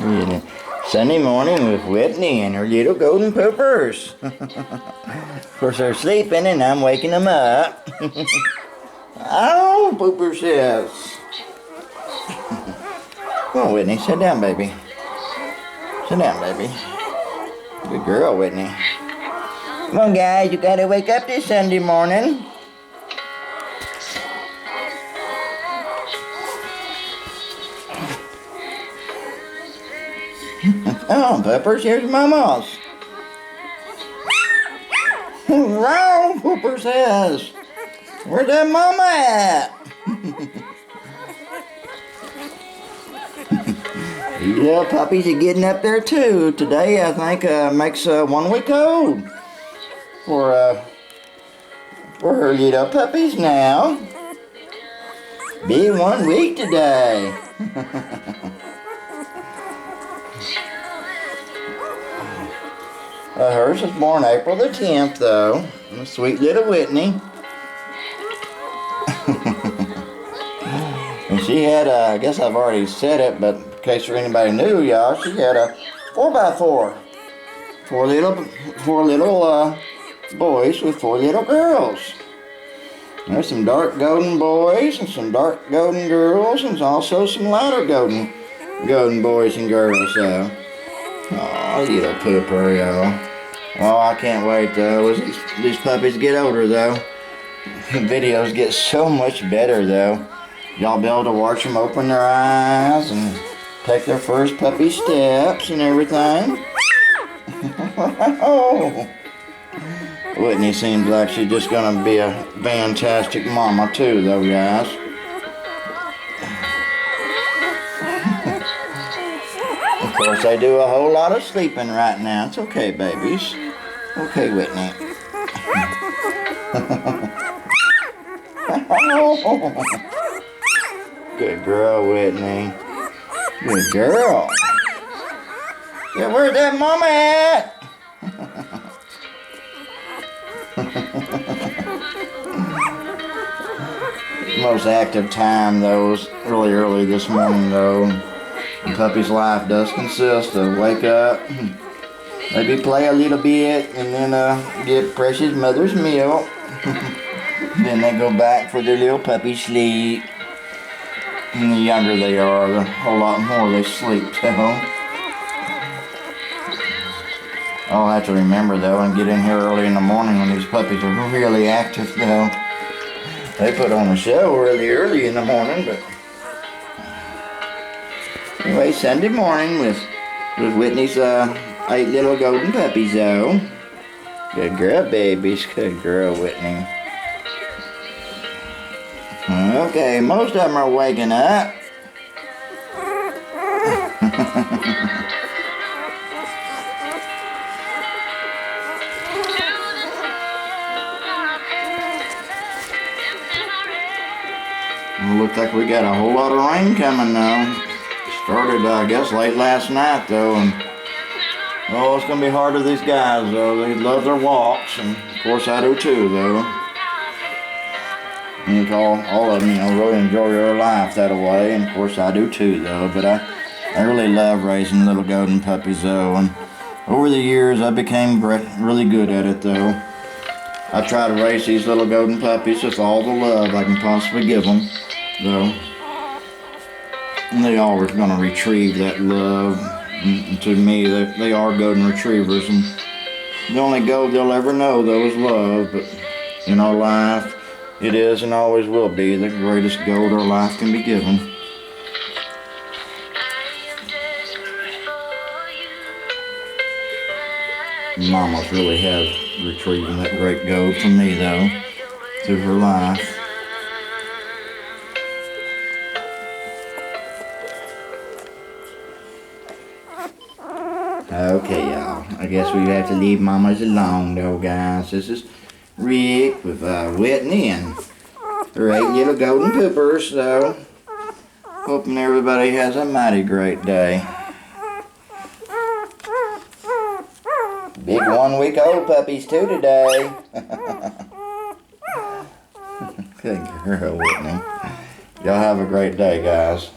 Yeah. Sunday morning with Whitney and her little golden poopers. Of course, they're sleeping and I'm waking them up. Oh, pooper says. Come on, Whitney, sit down, baby. Sit down, baby. Good girl, Whitney. Come on, guys, you gotta wake up this Sunday morning. Oh, Poopers, here's Mama's. Wow, Pooper says. Where's that Mama at? These little puppies are getting up there too. Today, I think, makes 1 week old for her little puppies now. Be 1 week today. Hers was born April the 10th, though. Sweet little Whitney. And she had, I guess I've already said it, but in case for anybody new, y'all, she had a 4x4. Four little boys with 4 little girls. There's some dark golden boys and some dark golden girls, and also some lighter golden boys and girls, so. Oh, little pooper, y'all. Well, I can't wait, though, as these puppies get older, though. The videos get so much better, though. Y'all be able to watch them open their eyes and take their first puppy steps and everything. Whitney seems like she's just going to be a fantastic mama, too, though, guys. Of course, they do a whole lot of sleeping right now. It's okay, babies. Okay, Whitney. Good girl, Whitney. Good girl. Yeah, where's that Mama at? Most active time, though, was really early this morning, though. The puppy's life does consist of wake up, maybe play a little bit, and then get precious mother's milk. Then they go back for their little puppy sleep. And the younger they are, the whole lot more they sleep, though. I'll have to remember, though, and get in here early in the morning when these puppies are really active, though. They put on a show really early in the morning, but anyway, Sunday morning with Whitney's 8 little golden puppies, though. Good girl, babies. Good girl, Whitney. Okay, most of them are waking up. Looks like we got a whole lot of rain coming now. Started, I guess, late last night, though, and oh, it's gonna be hard with these guys, though. They love their walks, and of course I do too, though. I think all of them, really enjoy their life that way, and of course I do too, though. But I really love raising little golden puppies, though, and over the years I became really good at it, though. I try to raise these little golden puppies with all the love I can possibly give them, though. And they always going to retrieve that love. And to me, they are golden retrievers, and the only gold they'll ever know, though, is love. But in our life, it is and always will be the greatest gold our life can be given. Mama's really has retrieving that great gold from me, though, through her life. Okay, y'all. I guess we have to leave Mama's alone, though, guys. This is Rick with Whitney and her 8 little golden poopers, so hoping everybody has a mighty great day. Big 1 week old puppies too today. Good girl, Whitney. Y'all have a great day, guys.